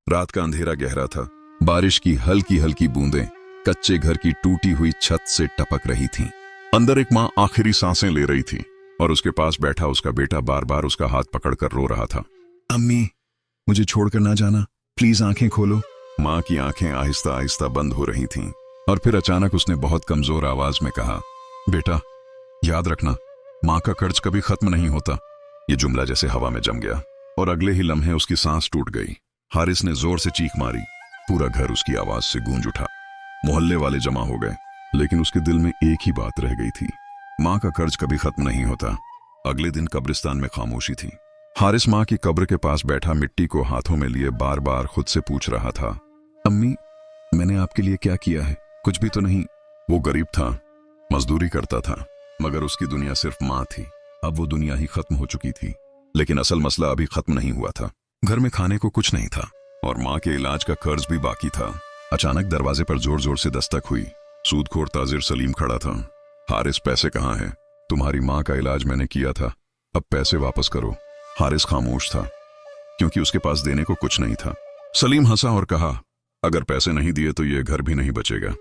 रात का अंधेरा गहरा था। बारिश की हल्की हल्की बूंदें कच्चे घर की टूटी हुई छत से टपक रही थीं। अंदर एक माँ आखिरी सांसें ले रही थी और उसके पास बैठा उसका बेटा बार बार उसका हाथ पकड़कर रो रहा था। अम्मी, मुझे छोड़कर ना जाना, प्लीज आंखें खोलो। माँ की आंखें आहिस्ता आहिस्ता बंद हो रही थीं और फिर अचानक उसने बहुत कमजोर आवाज में कहा, बेटा याद रखना, माँ का कर्ज कभी खत्म नहीं होता। ये जुमला जैसे हवा में जम गया और अगले ही लम्हे उसकी सांस टूट गई। हारिस ने जोर से चीख मारी। पूरा घर उसकी आवाज से गूंज उठा। मोहल्ले वाले जमा हो गए, लेकिन उसके दिल में एक ही बात रह गई थी, माँ का कर्ज कभी खत्म नहीं होता। अगले दिन कब्रिस्तान में खामोशी थी। हारिस माँ की कब्र के पास बैठा मिट्टी को हाथों में लिए बार बार खुद से पूछ रहा था, अम्मी, मैंने आपके लिए क्या किया है? कुछ भी तो नहीं। वो गरीब था, मजदूरी करता था, मगर उसकी दुनिया सिर्फ माँ थी। अब वो दुनिया ही खत्म हो चुकी थी, लेकिन असल मसला अभी खत्म नहीं हुआ था। घर में खाने को कुछ नहीं था और माँ के इलाज का कर्ज भी बाकी था। अचानक दरवाजे पर जोर जोर से दस्तक हुई। सूदखोर ताजिर सलीम खड़ा था। हारिस, पैसे कहाँ हैं? तुम्हारी माँ का इलाज मैंने किया था, अब पैसे वापस करो। हारिस खामोश था, क्योंकि उसके पास देने को कुछ नहीं था। सलीम हंसा और कहा, अगर पैसे नहीं दिए तो ये घर भी नहीं बचेगा।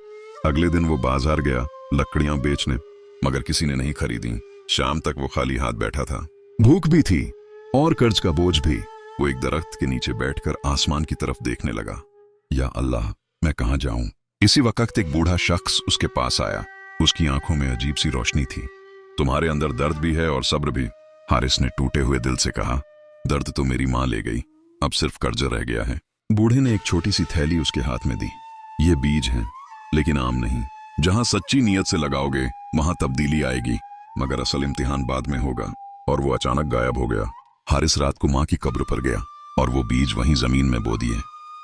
अगले दिन वो बाजार गया लकड़ियां बेचने, मगर किसी ने नहीं खरीदी। शाम तक वो खाली हाथ बैठा था। भूख भी थी और कर्ज का बोझ भी। वो एक दरख्त के नीचे बैठकर आसमान की तरफ देखने लगा। या अल्लाह, मैं कहां जाऊं? इसी वक्त एक बूढ़ा शख्स उसके पास आया। उसकी आंखों में अजीब सी रोशनी थी। तुम्हारे अंदर दर्द भी है और सब्र भी। हारिस ने टूटे हुए दिल से कहा, दर्द तो मेरी माँ ले गई, अब सिर्फ कर्ज रह गया है। बूढ़े ने एक छोटी सी थैली उसके हाथ में दी। ये बीज है, लेकिन आम नहीं। जहां सच्ची नीयत से लगाओगे वहां तब्दीली आएगी, मगर असल इम्तिहान बाद में होगा। और वो अचानक गायब हो गया। हारिस रात को माँ की कब्र पर गया और वो बीज वहीं जमीन में बो दिए।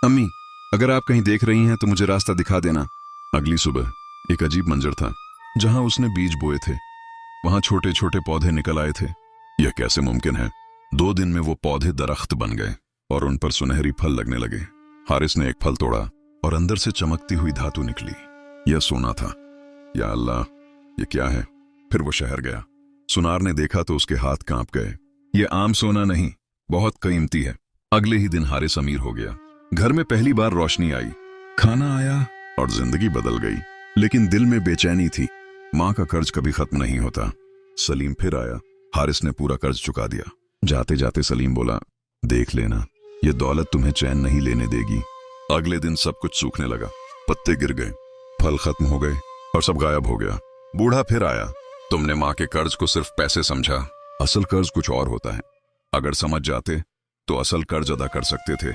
अम्मी, अगर आप कहीं देख रही हैं तो मुझे रास्ता दिखा देना। अगली सुबह एक अजीब मंजर था। जहां उसने बीज बोए थे वहां छोटे छोटे पौधे निकल आए थे। यह कैसे मुमकिन है? 2 दिन में वो पौधे दरख्त बन गए और उन पर सुनहरी फल लगने लगे। हारिस ने एक फल तोड़ा और अंदर से चमकती हुई धातु निकली। यह सोना था। या अल्लाह, ये क्या है? फिर वो शहर गया। सुनार ने देखा तो उसके हाथ कांप गए। ये आम सोना नहीं, बहुत कीमती है। अगले ही दिन हारिस अमीर हो गया। घर में पहली बार रोशनी आई, खाना आया और जिंदगी बदल गई। लेकिन दिल में बेचैनी थी। माँ का कर्ज कभी खत्म नहीं होता। सलीम फिर आया। हारिस ने पूरा कर्ज चुका दिया। जाते जाते सलीम बोला, देख लेना, ये दौलत तुम्हें चैन नहीं लेने देगी। अगले दिन सब कुछ सूखने लगा। पत्ते गिर गए, फल खत्म हो गए और सब गायब हो गया। बूढ़ा फिर आया। तुमने माँ के कर्ज को सिर्फ पैसे समझा, असल कर्ज कुछ और होता है। अगर समझ जाते तो असल कर्ज अदा कर सकते थे।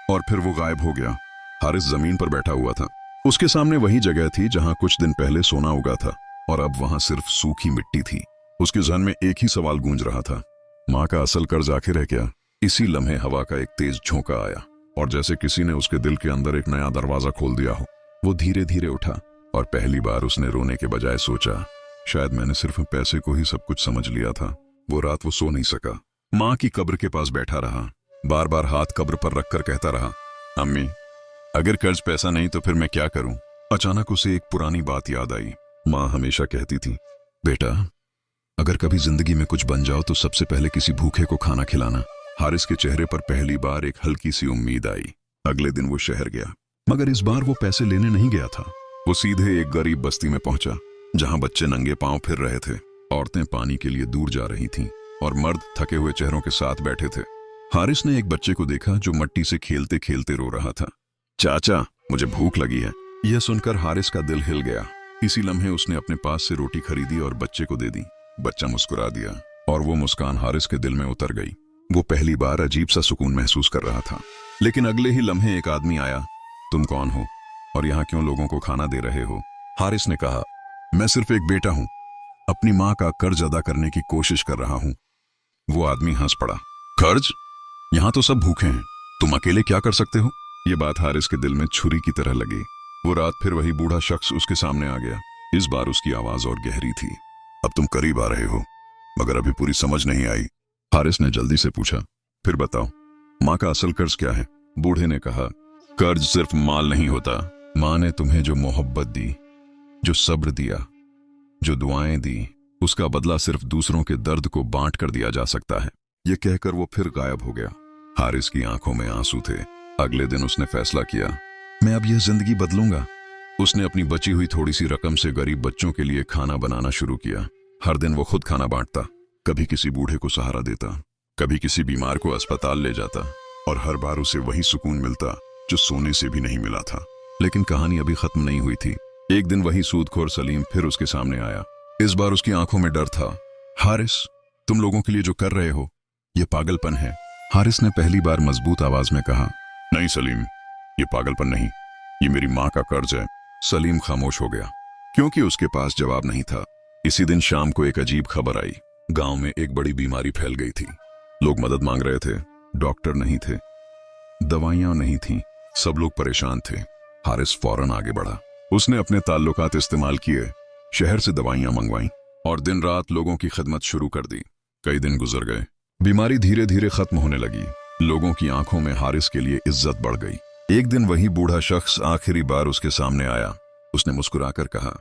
और फिर वो गायब हो गया। हारिस जमीन पर बैठा हुआ था। उसके सामने वही जगह थी जहां कुछ दिन पहले सोना उगा था, और अब वहां सिर्फ सूखी मिट्टी थी। उसके जहन में एक ही सवाल गूंज रहा था, माँ का असल कर्ज आखिर है क्या? इसी लम्हे हवा का एक तेज झोंका आया और जैसे किसी ने उसके दिल के अंदर एक नया दरवाजा खोल दिया हो। वो धीरे धीरे उठा और पहली बार उसने रोने के बजाय सोचा, शायद मैंने सिर्फ पैसे को ही सब कुछ समझ लिया था। वो रात वो सो नहीं सका। माँ की कब्र के पास बैठा रहा। बार बार हाथ कब्र पर रखकर कहता रहा, अम्मी, अगर कर्ज पैसा नहीं तो फिर मैं क्या करूं? अचानक उसे एक पुरानी बात याद आई। माँ हमेशा कहती थी, बेटा, अगर कभी जिंदगी में कुछ बन जाओ तो सबसे पहले किसी भूखे को खाना खिलाना। हारिस के चेहरे पर पहली बार एक हल्की सी उम्मीद आई। अगले दिन वो शहर गया, मगर इस बार वो पैसे लेने नहीं गया था। वो सीधे एक गरीब बस्ती में पहुंचा, जहां बच्चे नंगे पांव फिर रहे थे, औरतें पानी के लिए दूर जा रही थीं और मर्द थके हुए चेहरों के साथ बैठे थे। हारिस ने एक बच्चे को देखा जो मट्टी से खेलते खेलते रो रहा था। चाचा, मुझे भूख लगी है। यह सुनकर हारिस का दिल हिल गया। इसी लम्हे उसने अपने पास से रोटी खरीदी और बच्चे को दे दी। बच्चा मुस्कुरा दिया और वो मुस्कान हारिस के दिल में उतर गई। वो पहली बार अजीब सा सुकून महसूस कर रहा था। लेकिन अगले ही लम्हे एक आदमी आया। तुम कौन हो और यहाँ क्यों लोगों को खाना दे रहे हो? हारिस ने कहा, मैं सिर्फ एक बेटा हूं, अपनी माँ का कर्ज अदा करने की कोशिश कर रहा हूं। वो आदमी हंस पड़ा। कर्ज? यहाँ तो सब भूखे हैं, तुम अकेले क्या कर सकते हो? ये बात हारिस के दिल में छुरी की तरह लगी। वो रात फिर वही बूढ़ा शख्स उसके सामने आ गया। इस बार उसकी आवाज और गहरी थी। अब तुम करीब आ रहे हो, मगर अभी पूरी समझ नहीं आई। हारिस ने जल्दी से पूछा, फिर बताओ, माँ का असल कर्ज क्या है? बूढ़े ने कहा, कर्ज सिर्फ माल नहीं होता। माँ ने तुम्हें जो मोहब्बत दी, जो सब्र दिया, जो दुआएं दी, उसका बदला सिर्फ दूसरों के दर्द को बांट कर दिया जा सकता है। यह कहकर वो फिर गायब हो गया। हारिस की आंखों में आंसू थे। अगले दिन उसने फैसला किया, मैं अब यह जिंदगी बदलूंगा। उसने अपनी बची हुई थोड़ी सी रकम से गरीब बच्चों के लिए खाना बनाना शुरू किया। हर दिन वो खुद खाना बांटता, कभी किसी बूढ़े को सहारा देता, कभी किसी बीमार को अस्पताल ले जाता, और हर बार उसे वही सुकून मिलता जो सोने से भी नहीं मिला था। लेकिन कहानी अभी खत्म नहीं हुई थी। एक दिन वही सूदखोर सलीम फिर उसके सामने आया। इस बार उसकी आंखों में डर था। हारिस, तुम लोगों के लिए जो कर रहे हो यह पागलपन है। हारिस ने पहली बार मजबूत आवाज में कहा, नहीं सलीम, ये पागलपन नहीं, ये मेरी माँ का कर्ज है। सलीम खामोश हो गया, क्योंकि उसके पास जवाब नहीं था। इसी दिन शाम को एक अजीब खबर आई। गांव में एक बड़ी बीमारी फैल गई थी। लोग मदद मांग रहे थे, डॉक्टर नहीं थे, दवाइयां नहीं थीं, सब लोग परेशान थे। हारिस फौरन आगे बढ़ा। उसने अपने ताल्लुकात इस्तेमाल किए, शहर से दवाइयां मंगवाईं और दिन रात लोगों की खिदमत शुरू कर दी। कई दिन गुजर गए, बीमारी धीरे धीरे खत्म होने लगी। लोगों की आंखों में हारिस के लिए इज्जत बढ़ गई। एक दिन वही बूढ़ा शख्स आखिरी बार उसके सामने आया। उसने मुस्कुराकर कहा,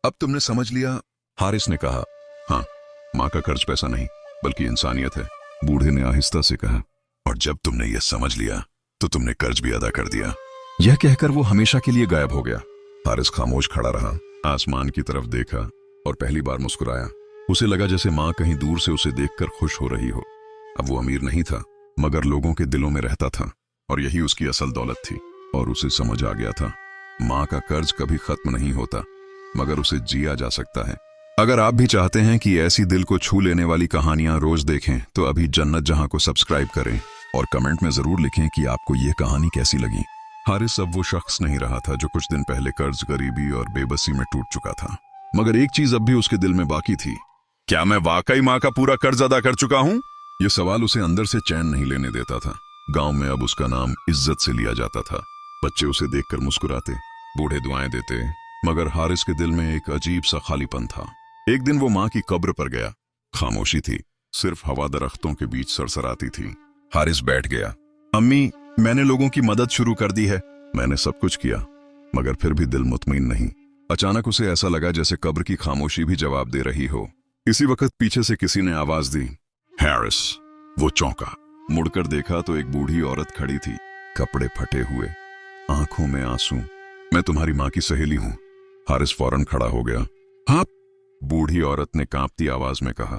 अब तुमने समझ लिया? हारिस ने कहा, हाँ, माँ का कर्ज पैसा नहीं बल्कि इंसानियत है। बूढ़े ने आहिस्ता से कहा, और जब तुमने यह समझ लिया तो तुमने कर्ज भी अदा कर दिया। यह कहकर वो हमेशा के लिए गायब हो गया। हारिस खामोश खड़ा रहा, आसमान की तरफ देखा और पहली बार मुस्कुराया। उसे लगा जैसे माँ कहीं दूर से उसे देखकर खुश हो रही हो। अब वो अमीर नहीं था, मगर लोगों के दिलों में रहता था, और यही उसकी असल दौलत थी। और उसे समझ आ गया था, माँ का कर्ज कभी खत्म नहीं होता, मगर उसे जिया जा सकता है। अगर आप भी चाहते हैं कि ऐसी दिल को छू लेने वाली कहानियां रोज देखें, तो अभी जन्नत जहां को सब्सक्राइब करें और कमेंट में जरूर लिखें कि आपको ये कहानी कैसी लगी। हारिस अब वो शख्स नहीं रहा था जो कुछ दिन पहले कर्ज, गरीबी और बेबसी में टूट चुका था, मगर एक चीज अब भी उसके दिल में बाकी थी। क्या मैं वाकई माँ का पूरा कर्ज अदा कर चुका हूँ? ये सवाल उसे अंदर से चैन नहीं लेने देता था। गांव में अब उसका नाम इज्जत से लिया जाता था। बच्चे उसे देखकर मुस्कुराते, बूढ़े दुआएं देते, मगर हारिस के दिल में एक अजीब सा खालीपन था। एक दिन वो माँ की कब्र पर गया। खामोशी थी, सिर्फ हवा दरख्तों के बीच सरसराती थी। हारिस बैठ गया। अम्मी, मैंने लोगों की मदद शुरू कर दी है। मैंने सब कुछ किया, मगर फिर भी दिल मुतमईन नहीं। अचानक उसे ऐसा लगा जैसे कब्र की खामोशी भी जवाब दे रही हो। इसी वक्त पीछे से किसी ने आवाज दी, हारिस। वो चौंका, मुड़कर देखा तो एक बूढ़ी औरत खड़ी थी, कपड़े फटे हुए, आंखों में आंसू। मैं तुम्हारी माँ की सहेली हूं। हारिस फौरन खड़ा हो गया। हाँ? बूढ़ी औरत ने कांपती आवाज में कहा,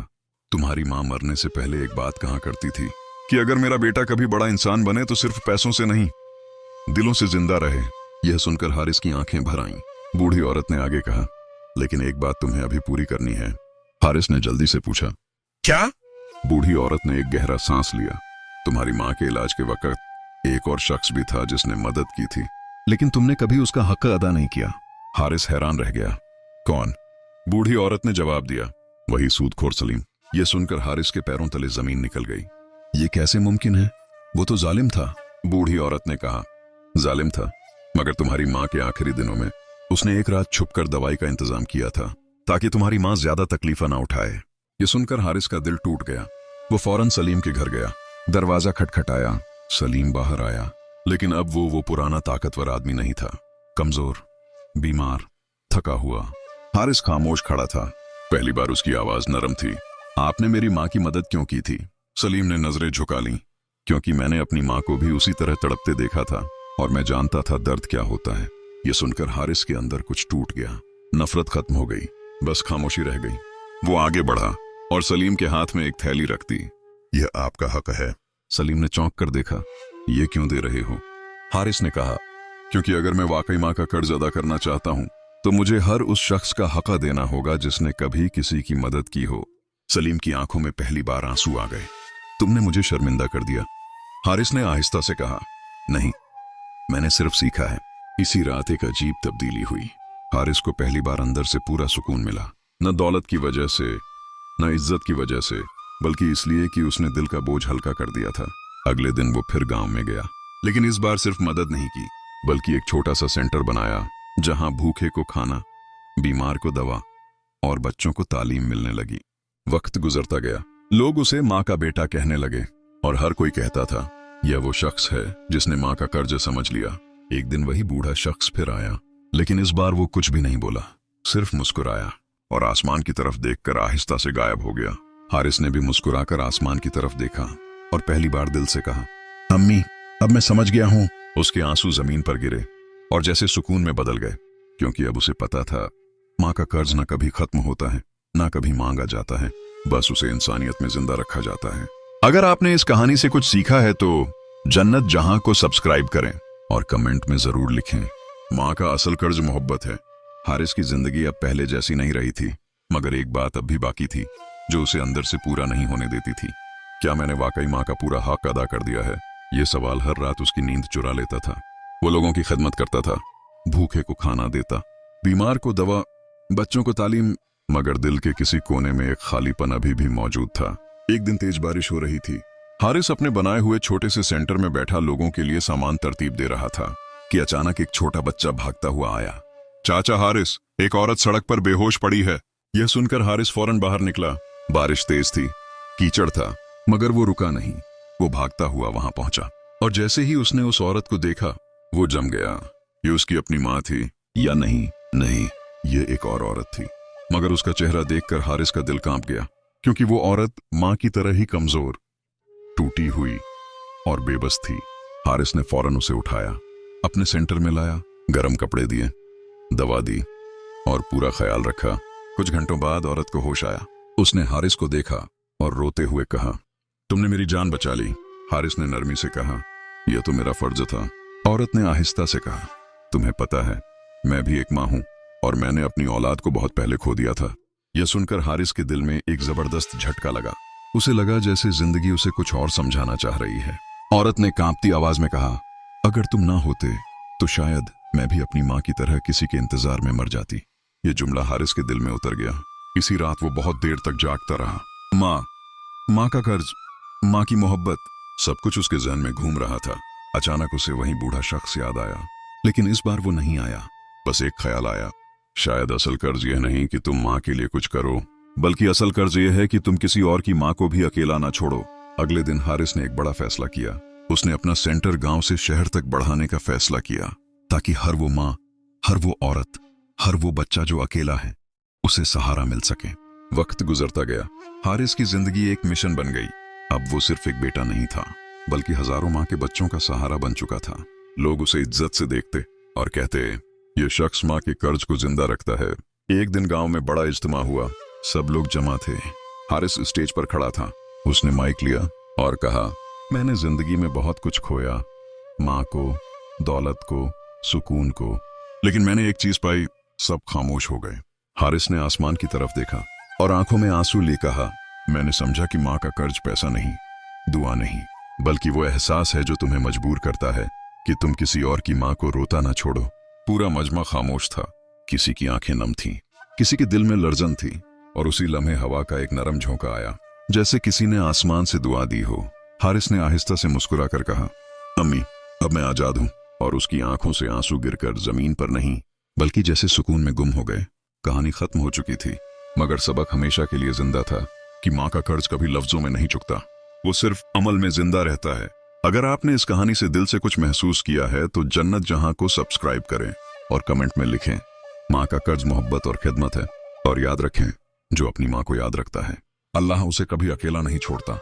तुम्हारी माँ मरने से पहले एक बात कहा करती थी कि अगर मेरा बेटा कभी बड़ा इंसान बने तो सिर्फ पैसों से नहीं, दिलों से जिंदा रहे। यह सुनकर हारिस की आंखें भर आईं। बूढ़ी औरत ने आगे कहा, लेकिन एक बात तुम्हें अभी पूरी करनी है। हारिस ने जल्दी से पूछा, क्या? बूढ़ी औरत ने एक गहरा सांस लिया। तुम्हारी माँ के इलाज के वक्त एक और शख्स भी था जिसने मदद की थी, लेकिन तुमने कभी उसका हक अदा नहीं किया। हारिस हैरान रह गया। कौन? बूढ़ी औरत ने जवाब दिया, वही सूदखोर सलीम। यह सुनकर हारिस के पैरों तले जमीन निकल गई। ये कैसे मुमकिन है? वो तो जालिम था। बूढ़ी औरत ने कहा, जालिम था, मगर तुम्हारी माँ के आखिरी दिनों में उसने एक रात छुपकर दवाई का इंतजाम किया था, ताकि तुम्हारी माँ ज्यादा तकलीफा ना उठाए। ये सुनकर हारिस का दिल टूट गया। वो फौरन सलीम के घर गया। दरवाजा खटखटाया। सलीम बाहर आया, लेकिन अब वो पुराना ताकतवर आदमी नहीं था। कमजोर, बीमार, थका हुआ। हारिस खामोश खड़ा था। पहली बार उसकी आवाज नरम थी। आपने मेरी माँ की मदद क्यों की थी? सलीम ने नजरें झुका लीं। क्योंकि मैंने अपनी माँ को भी उसी तरह तड़पते देखा था, और मैं जानता था दर्द क्या होता है। यह सुनकर हारिस के अंदर कुछ टूट गया। नफरत खत्म हो गई, बस खामोशी रह गई। वो आगे बढ़ा और सलीम के हाथ में एक थैली रख दी। यह आपका हक है। सलीम ने चौंक कर देखा। ये क्यों दे रहे हो? हारिस ने कहा, क्योंकि अगर मैं वाकई माँ का कर्ज अदा करना चाहता हूँ तो मुझे हर उस शख्स का हक देना होगा जिसने कभी किसी की मदद की हो। सलीम की आंखों में पहली बार आंसू आ गए। तुमने मुझे शर्मिंदा कर दिया। हारिस ने आहिस्ता से कहा, नहीं, मैंने सिर्फ सीखा है। इसी रात एक अजीब तब्दीली हुई। हारिस को पहली बार अंदर से पूरा सुकून मिला, न दौलत की वजह से, न इज्जत की वजह से, बल्कि इसलिए कि उसने दिल का बोझ हल्का कर दिया था। अगले दिन वो फिर गांव में गया, लेकिन इस बार सिर्फ मदद नहीं की, बल्कि एक छोटा सा सेंटर बनाया जहां भूखे को खाना, बीमार को दवा और बच्चों को तालीम मिलने लगी। वक्त गुजरता गया, लोग उसे माँ का बेटा कहने लगे, और हर कोई कहता था, यह वो शख्स है जिसने माँ का कर्ज समझ लिया। एक दिन वही बूढ़ा शख्स फिर आया, लेकिन इस बार वो कुछ भी नहीं बोला, सिर्फ मुस्कुराया और आसमान की तरफ देखकर आहिस्ता से गायब हो गया। हारिस ने भी मुस्कुराकर आसमान की तरफ देखा और पहली बार दिल से कहा, अम्मी, अब मैं समझ गया हूँ। उसके आंसू जमीन पर गिरे और जैसे सुकून में बदल गए, क्योंकि अब उसे पता था माँ का कर्ज ना कभी खत्म होता है, ना कभी मांगा जाता है, बस उसे इंसानियत में जिंदा रखा जाता है। अगर आपने इस कहानी से कुछ सीखा है तो जन्नत जहां को सब्सक्राइब करें और कमेंट में जरूर लिखें। माँ का असल कर्ज मोहब्बत है। हारिस की जिंदगी अब पहले जैसी नहीं रही थी, मगर एक बात अब भी बाकी थी जो उसे अंदर से पूरा नहीं होने देती थी। क्या मैंने वाकई माँ का पूरा हक अदा कर दिया है? ये सवाल हर रात उसकी नींद चुरा लेता था। वो लोगों की खिदमत करता था, भूखे को खाना देता, बीमार को दवा, बच्चों को तालीम, मगर दिल के किसी कोने में एक खालीपन अभी भी मौजूद था। एक दिन तेज बारिश हो रही थी। हारिस अपने बनाए हुए छोटे से सेंटर में बैठा लोगों के लिए सामान तरतीब दे रहा था कि अचानक एक छोटा बच्चा भागता हुआ आया। चाचा हारिस, एक औरत सड़क पर बेहोश पड़ी है। यह सुनकर हारिस फौरन बाहर निकला। बारिश तेज थी, कीचड़ था, मगर वो रुका नहीं। वो भागता हुआ वहां पहुंचा और जैसे ही उसने उस औरत को देखा वो जम गया। ये उसकी अपनी माँ थी या नहीं? नहीं, ये एक और औरत थी। मगर उसका चेहरा देखकर हारिस का दिल कांप गया, क्योंकि वो औरत माँ की तरह ही कमजोर, टूटी हुई और बेबस थी। हारिस ने फौरन उसे उठाया, अपने सेंटर में लाया, गर्म कपड़े दिए, दवा दी और पूरा ख्याल रखा। कुछ घंटों बाद औरत को होश आया। उसने हारिस को देखा और रोते हुए कहा, तुमने मेरी जान बचा ली। हारिस ने नरमी से कहा, यह तो मेरा फर्ज था। औरत ने आहिस्ता से कहा, तुम्हें पता है मैं भी एक माँ हूं और मैंने अपनी औलाद को बहुत पहले खो दिया था। यह सुनकर हारिस के दिल में एक जबरदस्त झटका लगा। उसे लगा जैसे जिंदगी उसे कुछ और समझाना चाह रही है। औरत ने कांपती आवाज में कहा, अगर तुम ना होते तो शायद मैं भी अपनी माँ की तरह किसी के इंतजार में मर जाती। यह जुमला हारिस के दिल में उतर गया। इसी रात वो बहुत देर तक जागता रहा। माँ का कर्ज, माँ की मोहब्बत, सब कुछ उसके जहन में घूम रहा था। अचानक उसे वही बूढ़ा शख्स याद आया, लेकिन इस बार वो नहीं आया। बस एक ख्याल आया, शायद असल कर्ज यह नहीं कि तुम माँ के लिए कुछ करो, बल्कि असल कर्ज यह है कि तुम किसी और की माँ को भी अकेला ना छोड़ो। अगले दिन हारिस ने एक बड़ा फैसला किया। उसने अपना सेंटर गांव से शहर तक बढ़ाने का फैसला किया, ताकि हर वो माँ, हर वो औरत, हर वो बच्चा जो अकेला है, उसे सहारा मिल सके। वक्त गुजरता गया। हारिस की जिंदगी एक मिशन बन गई। अब वो सिर्फ एक बेटा नहीं था, बल्कि हजारों माँ के बच्चों का सहारा बन चुका था। लोग उसे इज्जत से देखते और कहते, ये शख्स माँ के कर्ज को जिंदा रखता है। एक दिन गांव में बड़ा इज्तिमा हुआ। सब लोग जमा थे। हारिस स्टेज पर खड़ा था। उसने माइक लिया और कहा, मैंने जिंदगी में बहुत कुछ खोया, माँ को, दौलत को, सुकून को, लेकिन मैंने एक चीज पाई, सब खामोश हो गए। हारिस ने आसमान की तरफ देखा और आंखों में आंसू ले कहा, मैंने समझा कि माँ का कर्ज पैसा नहीं, दुआ नहीं, बल्कि वो एहसास है जो तुम्हें मजबूर करता है कि तुम किसी और की माँ को रोता ना छोड़ो। पूरा मजमा खामोश था। किसी की आंखें नम थीं, किसी के दिल में लर्जन थी, और उसी लम्हे हवा का एक नरम झोंका आया, जैसे किसी ने आसमान से दुआ दी हो। हारिस ने आहिस्ता से मुस्कुरा कर कहा, अम्मी, अब मैं आजाद हूं। और उसकी आंखों से आंसू गिरकर जमीन पर नहीं, बल्कि जैसे सुकून में गुम हो गए। कहानी खत्म हो चुकी थी, मगर सबक हमेशा के लिए जिंदा था कि माँ का कर्ज कभी लफ्जों में नहीं चुकता, वो सिर्फ अमल में जिंदा रहता है। अगर आपने इस कहानी से दिल से कुछ महसूस किया है तो जन्नत जहां को सब्सक्राइब करें और कमेंट में लिखें, माँ का कर्ज मोहब्बत और खिदमत है। और याद रखें, जो अपनी माँ को याद रखता है, अल्लाह उसे कभी अकेला नहीं छोड़ता।